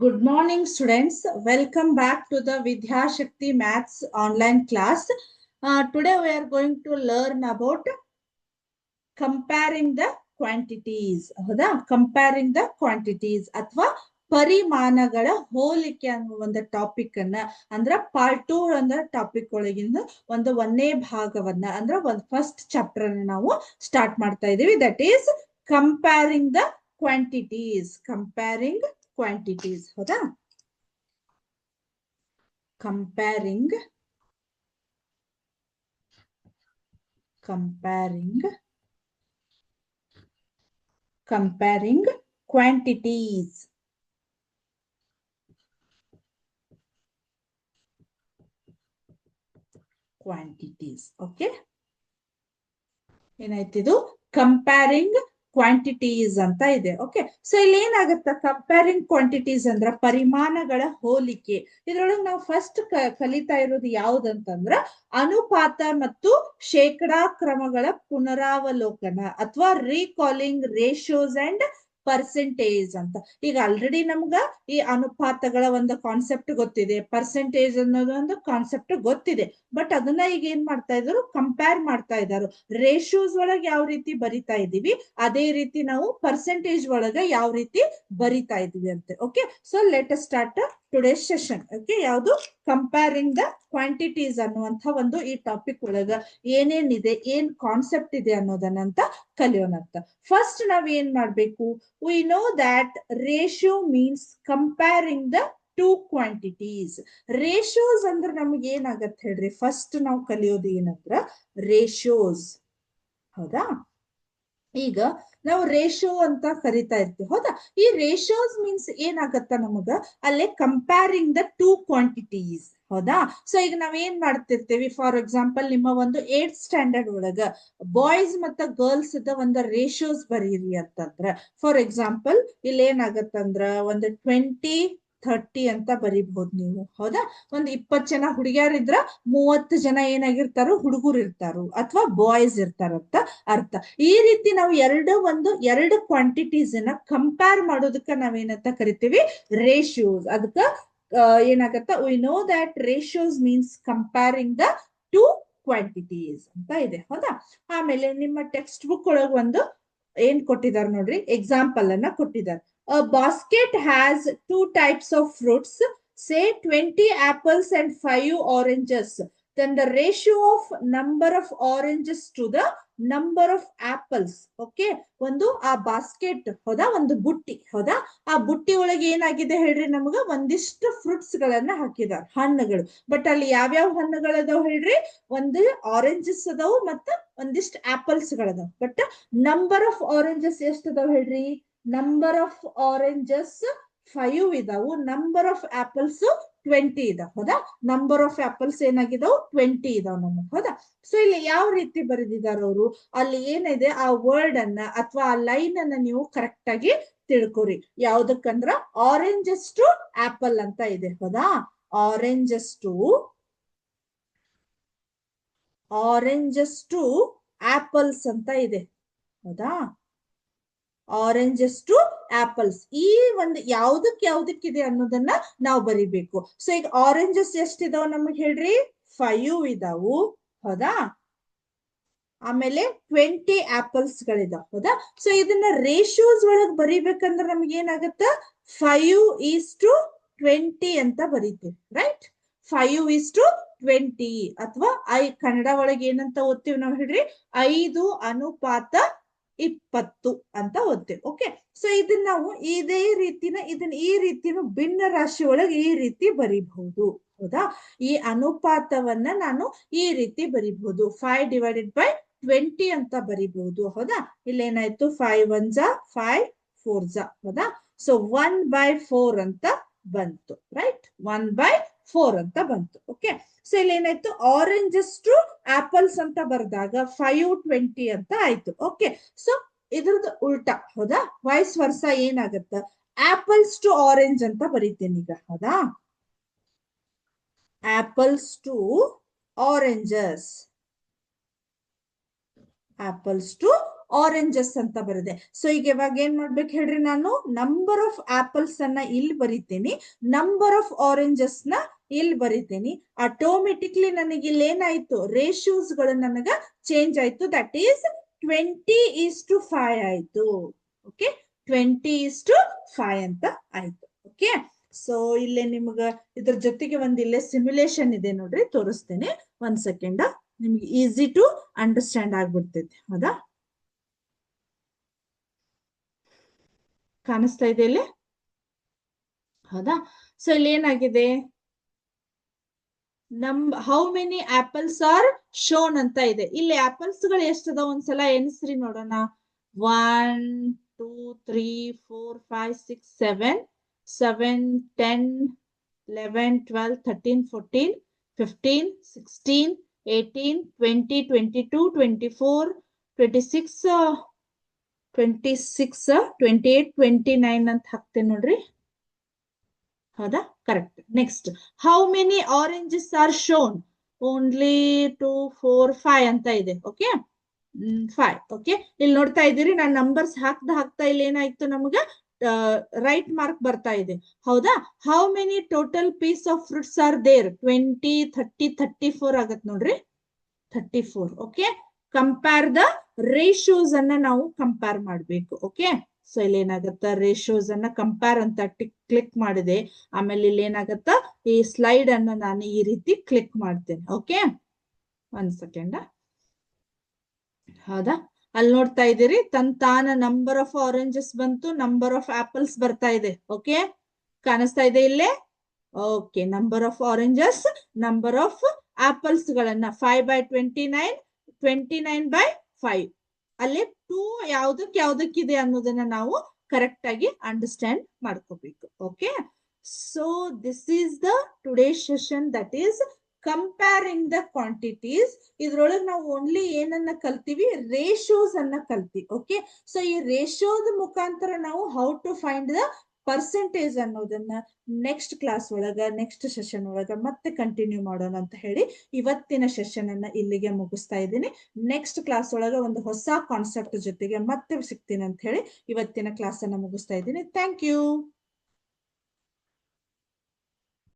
Good morning, students. Welcome back to the Vidya Shakti Maths online class. Today we are going to learn about comparing the quantities. ಹೌದಾ? Comparing the quantities ಅಥವಾ ಪರಿಮಾಣಗಳ ಹೋಲಿಕೆ ಅನ್ನುವ ಒಂದು topic ಅನ್ನ ಅಂದ್ರ part 2 ಅಂದ್ರ topic ಒಳಗಿಂದ ಒಂದು ಒಂದೇ ಭಾಗವನ್ನ ಅಂದ್ರ ಒಂದು ಫಸ್ಟ್ ಚಾಪ್ಟರ್ ಅನ್ನ ನಾವು ಸ್ಟಾರ್ಟ್ ಮಾಡ್ತಾ ಇದೀವಿ. That is comparing the quantities. Comparing quantities. ಹೌದಾ? comparing quantities. Okay, ಏನಾಯ್ತಿದು ಕಂಪೇರಿಂಗ್ ಕ್ವಾಂಟಿಟೀಸ್ ಅಂತ ಇದೆ. ಓಕೆ, ಸೊ ಇಲ್ಲಿ ಏನಾಗುತ್ತ ಕಂಪೇರಿಂಗ್ ಕ್ವಾಂಟಿಟೀಸ್ ಅಂದ್ರ ಪರಿಮಾಣಗಳ ಹೋಲಿಕೆ. ಇದ್ರೊಳಗೆ ನಾವು ಫಸ್ಟ್ ಕಲಿತಾ ಇರೋದು ಯಾವ್ದಂತಂದ್ರ ಅನುಪಾತ ಮತ್ತು ಶೇಕಡಾ ಕ್ರಮಗಳ ಪುನರಾವಲೋಕನ ಅಥವಾ ರೀಕಾಲಿಂಗ್ ರೇಷಿಯೋಸ್ ಅಂಡ್ ಪರ್ಸೆಂಟೇಜ್ ಅಂತ. ಈಗ ಆಲ್ರೆಡಿ ನಮ್ಗ ಈ ಅನುಪಾತಗಳ ಒಂದು ಕಾನ್ಸೆಪ್ಟ್ ಗೊತ್ತಿದೆ, ಪರ್ಸೆಂಟೇಜ್ ಅನ್ನೋದು ಒಂದು ಕಾನ್ಸೆಪ್ಟ್ ಗೊತ್ತಿದೆ. ಬಟ್ ಅದನ್ನ ಈಗ ಏನ್ ಮಾಡ್ತಾ ಇದ್ರು, ಕಂಪೇರ್ ಮಾಡ್ತಾ ಇದ್ದಾರೆ. ರೇಷಿಯೋಸ್ ಒಳಗೆ ಯಾವ ರೀತಿ ಬರಿತಾ ಇದೀವಿ ಅದೇ ರೀತಿ ನಾವು ಪರ್ಸೆಂಟೇಜ್ ಒಳಗೆ ಯಾವ ರೀತಿ ಬರಿತಾ ಇದೀವಿ ಅಂತ. Okay, so let us start today session. Okay, ಯಾವುದು ಕಂಪೇರಿಂಗ್ ದ ಕ್ವಾಂಟಿಟೀಸ್ ಅನ್ನುವಂತ ಒಂದು ಈ ಟಾಪಿಕ್ ಒಳಗ ಏನೇನಿದೆ, ಏನ್ ಕಾನ್ಸೆಪ್ಟ್ ಇದೆ ಅನ್ನೋದನ್ನಂತ ಕಲಿಯೋಣ ಅಂತ. ಫಸ್ಟ್ ನಾವ್ ಏನ್ ಮಾಡ್ಬೇಕು, we know that ratio means comparing the two quantities. Ratios ಅಂದ್ರೆ ನಮ್ಗೆ ಏನಾಗತ್ತೆ ಹೇಳ್ರಿ, ಫಸ್ಟ್ ನಾವು ಕಲಿಯೋದು ಏನಂದ್ರ ರೇಷಿಯೋಸ್. ಹೌದಾ? ಈಗ ನಾವು ರೇಷಿಯೋ ಅಂತ ಕರಿತಾ ಇರ್ತೀವಿ. ಹೌದಾ? ಈ ರೇಷಿಯೋಸ್ ಮೀನ್ಸ್ ಏನಾಗತ್ತ ನಮಗ ಅಲ್ಲೇ ಕಂಪೇರಿಂಗ್ ದ ಟು ಕ್ವಾಂಟಿಟೀಸ್. ಹೌದಾ? ಸೊ ಈಗ ನಾವ್ ಏನ್ ಮಾಡ್ತಿರ್ತೀವಿ, ಫಾರ್ ಎಕ್ಸಾಂಪಲ್ ನಿಮ್ಮ ಒಂದು 8th ಸ್ಟ್ಯಾಂಡರ್ಡ್ ಒಳಗ ಬಾಯ್ಸ್ ಮತ್ತು ಗರ್ಲ್ಸ್ ಒಂದು ರೇಷಿಯೋಸ್ ಬರೀರಿ ಅಂತಂದ್ರ, ಫಾರ್ ಎಕ್ಸಾಂಪಲ್ ಇಲ್ಲಿ ಏನಾಗತ್ತಂದ್ರ ಒಂದು 20-30 ಅಂತ ಬರೀಬಹುದು ನೀವು. ಹೌದಾ? ಒಂದು 20 ಜನ ಹುಡುಗಿಯರಿದ್ರ 30 ಜನ ಏನಾಗಿರ್ತಾರೋ ಹುಡುಗರು ಇರ್ತಾರೋ ಅಥವಾ ಬಾಯ್ಸ್ ಇರ್ತಾರಂತ ಅರ್ಥ. ಈ ರೀತಿ ನಾವು ಎರಡು ಕ್ವಾಂಟಿಟೀಸ್ ಅನ್ನ ಕಂಪೇರ್ ಮಾಡೋದಕ್ಕ ನಾವೇನಂತ ಕರಿತೀವಿ, ರೇಷಿಯೋಸ್. ಅದಕ್ಕ ಏನಾಗತ್ತ, we know that ratios means comparing the two quantities ಅಂತ ಇದೆ. ಹೌದಾ? ಆಮೇಲೆ ನಿಮ್ಮ ಟೆಕ್ಸ್ಟ್ ಬುಕ್ ಒಳಗೆ ಒಂದು ಏನ್ ಕೊಟ್ಟಿದ್ದಾರೆ ನೋಡ್ರಿ, ಎಕ್ಸಾಂಪಲ್ ಅನ್ನ ಕೊಟ್ಟಿದ್ದಾರೆ. A basket has 2 types of fruits, say 20 apples and 5 oranges. Then the ratio of number of oranges to the number of apples. Okay, ಒಂದು ಆ ಬಾಸ್ಕೆಟ್, ಹೌದಾ, ಒಂದು ಬುಟ್ಟಿ. ಹೌದಾ? ಆ ಬುಟ್ಟಿ ಒಳಗೆ ಏನಾಗಿದೆ ಹೇಳ್ರಿ, ನಮಗ ಒಂದಿಷ್ಟು ಫ್ರೂಟ್ಸ್ ಗಳನ್ನ ಹಾಕಿದಾರ, ಹಣ್ಣುಗಳು. ಬಟ್ ಅಲ್ಲಿ ಯಾವ್ಯಾವ ಹಣ್ಣುಗಳದಾವ್ ಹೇಳ್ರಿ, ಒಂದು ಆರೆಂಜಸ್ ಅದಾವು ಮತ್ತ ಒಂದಿಷ್ಟು ಆಪಲ್ಸ್ ಗಳದಾವ್. ಬಟ್ ನಂಬರ್ ಆಫ್ ಆರೆಂಜಸ್ ಎಷ್ಟು ಅದಾವ್ ಹೇಳ್ರಿ, ನಂಬರ್ ಆಫ್ ಆರೆಂಜಸ್ 5 ಇದಾವು, ನಂಬರ್ ಆಫ್ ಆಪಲ್ಸ್ 20 ಇದಾವ. ಹೌದಾ? ನಂಬರ್ ಆಫ್ ಆಪಲ್ಸ್ ಏನಾಗಿದಾವ್, 20 ಇದಾವ್ ನಮಗ್. ಹೌದಾ? ಸೊ ಇಲ್ಲಿ ಯಾವ ರೀತಿ ಬರೆದಿದಾರ ಅವರು, ಅಲ್ಲಿ ಏನಿದೆ ಆ ವರ್ಡ್ ಅನ್ನ ಅಥವಾ ಆ ಲೈನ್ ಅನ್ನ ನೀವು ಕರೆಕ್ಟ್ ಆಗಿ ತಿಳ್ಕೊರಿ. ಯಾವ್ದಕ್ಕಂದ್ರ ಆರೆಂಜಸ್ ಟು ಆಪಲ್ ಅಂತ ಇದೆ. ಹೌದಾ? ಆರೆಂಜಸ್ ಟು ಆಪಲ್ಸ್ ಅಂತ ಇದೆ. ಹೌದಾ? Oranges to apples. ಈ ಒಂದು ಯಾವ್ದಕ್ಕಿದೆ ಅನ್ನೋದನ್ನ ನಾವು ಬರಿಬೇಕು. ಸೊ ಈಗ ಆರೆಂಜಸ್ ಎಷ್ಟಿದಾವ್ ನಮಗ್ ಹೇಳ್ರಿ, 5 ಇದಾವು. ಹೌದಾ? ಆಮೇಲೆ 20 ಆಪಲ್ಸ್ ಗಳಿದಾವ್. ಹೌದಾ? ಸೊ ಇದನ್ನ ರೇಷಿಯೋಸ್ ಒಳಗ್ ಬರಿಬೇಕಂದ್ರೆ ನಮ್ಗೆ ಏನಾಗತ್ತ, 5:20 ಅಂತ ಬರೀತೀವಿ. ರೈಟ್? 5:20 ಅಥವಾ ಕನ್ನಡ ಒಳಗೆ ಏನಂತ ಓದ್ತೀವಿ ನಾವು ಹೇಳ್ರಿ, 5:20 ಅಂತ ಓದ್ತೇವೆ. ಓಕೆ, ಸೊ ಇದನ್ನ ನಾವು ಇದೇ ರೀತಿನ ಈ ರೀತಿನ ಭಿನ್ನ ರಾಶಿ ಒಳಗೆ ಈ ರೀತಿ ಬರಿಬಹುದು. ಹೌದಾ? ಈ ಅನುಪಾತವನ್ನ ನಾನು ಈ ರೀತಿ ಬರಿಬಹುದು, 5/20 ಅಂತ ಬರಿಬಹುದು. ಹೌದಾ? ಇಲ್ಲೇನಾಯ್ತು, 5 1s 5 4s. ಹೌದಾ? ಸೊ 1/4 ಅಂತ ಬಂತು. ರೈಟ್? 1/4 ಅಂತ ಬಂತು. ಓಕೆ, ಸೊ ಇಲ್ಲಿ ಏನಾಯ್ತು, ಆರೆಂಜಸ್ ಟು ಆಪಲ್ಸ್ ಅಂತ ಬರೆದಾಗ 5:20 ಅಂತ ಆಯ್ತು. ಓಕೆ, ಸೊ ಇದ್ರದ್ದು ಉಲ್ಟಾ. ಹೌದಾ? ವೈಸ್ ವರ್ಸ ಏನಾಗತ್ತ, ಆಪಲ್ಸ್ ಟು ಆರೆಂಜ್ ಅಂತ ಬರೀತೇನೆ ಈಗ. ಹೌದಾ? Apples to oranges. Apples to oranges ಅಂತ ಬರುತ್ತೆ. ಸೊ ಈಗ ಇವಾಗ ಏನ್ ಮಾಡ್ಬೇಕು ಹೇಳ್ರಿ, ನಾನು ನಂಬರ್ ಆಫ್ ಆಪಲ್ಸ್ ಅನ್ನ ಇಲ್ಲಿ ಬರಿತೀನಿ, ನಂಬರ್ ಆಫ್ ಆರೆಂಜಸ್ ನ ಇಲ್ಲಿ ಬರಿತೀನಿ. ಆಟೋಮೆಟಿಕ್ಲಿ ನನಗೆ ಇಲ್ಲಿ ಏನಾಯ್ತು, ರೇಷಿಯೋಸ್ ಗಳು ನನಗ ಚೇಂಜ್ ಆಯ್ತು. ದಟ್ ಈಸ್ 20:5 ಆಯ್ತು. ಓಕೆ, 20:5 ಅಂತ ಆಯ್ತು. ಓಕೆ, ಸೊ ಇಲ್ಲೇ ನಿಮ್ಗ ಇದ್ರ ಜೊತೆಗೆ ಒಂದ್ ಇಲ್ಲೇ ಸಿಮ್ಯುಲೇಷನ್ ಇದೆ ನೋಡ್ರಿ, ತೋರಿಸ್ತೇನೆ ಒಂದ್ ಸೆಕೆಂಡ್. ನಿಮ್ಗೆ ಈಸಿ ಟು ಅಂಡರ್ಸ್ಟ್ಯಾಂಡ್ ಆಗ್ಬಿಡ್ತೈತಿ. ಹೌದಾ, ಕಾಣಿಸ್ತಾ ಇದೆ ಇಲ್ಲಿ? ಹೌದಾ, ಸೊ ಇಲ್ಲಿ ಏನಾಗಿದೆ, how many apples are shown ಅಂತ ಇದೆ. ಇಲ್ಲಿ ಆಪಲ್ಸ್ ಗಳು ಎಷ್ಟದ ಒಂದ್ಸಲ ಎಣಿಸ್ರಿ ನೋಡೋಣ. 1 2 3 4 5 6 7 7 10 11 12 13 14 15 16 18 20 22 24 26 28 29 ಅಂತ ಹಾಕ್ತೇನೆ ನೋಡ್ರಿ. ಹೌದಾ, correct. Next, how many oranges are shown, only 2 4 5 ಅಂತ ಇದೆ. ಓಕೆ, 5. ಓಕೆ, ಇಲ್ಲಿ ನೋಡ್ತಾ ಇದ್ದೀರಿ, ನಾನು ನಂಬರ್ಸ್ ಹಾಕ್ತಾ ಇಲ್ಲಿ ಏನಾಯ್ತು ನಮ್ಗ ರೈಟ್ ಮಾರ್ಕ್ ಬರ್ತಾ ಇದೆ. ಹೌದಾ, how many total piece of fruits are there, 20 30 34 ಆಗತ್ ನೋಡ್ರಿ, 34. ಓಕೆ, ಕಂಪೇರ್ ದ ರೇಷಿಯೋಸ್ ಅನ್ನ ನಾವು ಕಂಪೇರ್ ಮಾಡ್ಬೇಕು. ಓಕೆ, ಸೊ ಇಲ್ಲಿ ಏನಾಗತ್ತ, ರೇಷಿಯೋಸ್ ಅನ್ನ ಕಂಪೇರ್ ಅಂತ ಕ್ಲಿಕ್ ಮಾಡಿದೆ. ಆಮೇಲೆ ಇಲ್ಲಿ ಏನಾಗತ್ತ, ಈ ಸ್ಲೈಡ್ ಅನ್ನ ನಾನು ಈ ರೀತಿ ಕ್ಲಿಕ್ ಮಾಡ್ತೇನೆ. ಓಕೆ, ಒಂದ್ ಸೆಕೆಂಡ್. ಹೌದಾ, ಅಲ್ಲಿ ನೋಡ್ತಾ ಇದ್ದೀರಿ, ತಾನ ನಂಬರ್ ಆಫ್ ಆರೆಂಜಸ್ ಬಂತು, ನಂಬರ್ ಆಫ್ ಆಪಲ್ಸ್ ಬರ್ತಾ ಇದೆ. ಓಕೆ, ಕಾಣಿಸ್ತಾ ಇದೆ ಇಲ್ಲೇ? Okay, number of oranges, number of apples ಗಳನ್ನ 5/29 29/5 ಅಲ್ಲಿ 2 ಯಾವ್ದಕ್ಕಿದೆ ಅನ್ನೋದನ್ನ ನಾವು ಕರೆಕ್ಟ್ ಆಗಿ ಅಂಡರ್ಸ್ಟ್ಯಾಂಡ್ ಮಾಡ್ಕೋಬೇಕು. Okay, so this is the today session, that is comparing the quantities. ಇದ್ರೊಳಗೆ ನಾವು ಓನ್ಲಿ ಏನನ್ನ ಕಲ್ತೀವಿ, ರೇಷಿಯೋಸ್ ಅನ್ನ ಕಲ್ತೀವಿ. ಓಕೆ, ಸೊ ಈ ರೇಷಿಯೋದ ಮುಖಾಂತರ ನಾವು how to find the percentage ಅನ್ನೋದನ್ನ ನೆಕ್ಸ್ಟ್ ಕ್ಲಾಸ್ ಒಳಗ, ನೆಕ್ಸ್ಟ್ ಸೆಷನ್ ಒಳಗ ಮತ್ತೆ ಕಂಟಿನ್ಯೂ ಮಾಡೋಣ ಅಂತ ಹೇಳಿ ಇವತ್ತಿನ ಸೆಷನ್ ಅನ್ನ ಇಲ್ಲಿಗೆ ಮುಗಿಸ್ತಾ ಇದ್ದೀನಿ. ನೆಕ್ಸ್ಟ್ ಕ್ಲಾಸ್ ಒಳಗ ಒಂದು ಹೊಸ ಕಾನ್ಸೆಪ್ಟ್ ಜೊತೆಗೆ ಮತ್ತೆ ಸಿಗ್ತೀನಿ ಅಂತ ಹೇಳಿ ಇವತ್ತಿನ ಕ್ಲಾಸ್ ಅನ್ನ ಮುಗಿಸ್ತಾ ಇದ್ದೀನಿ. Thank you.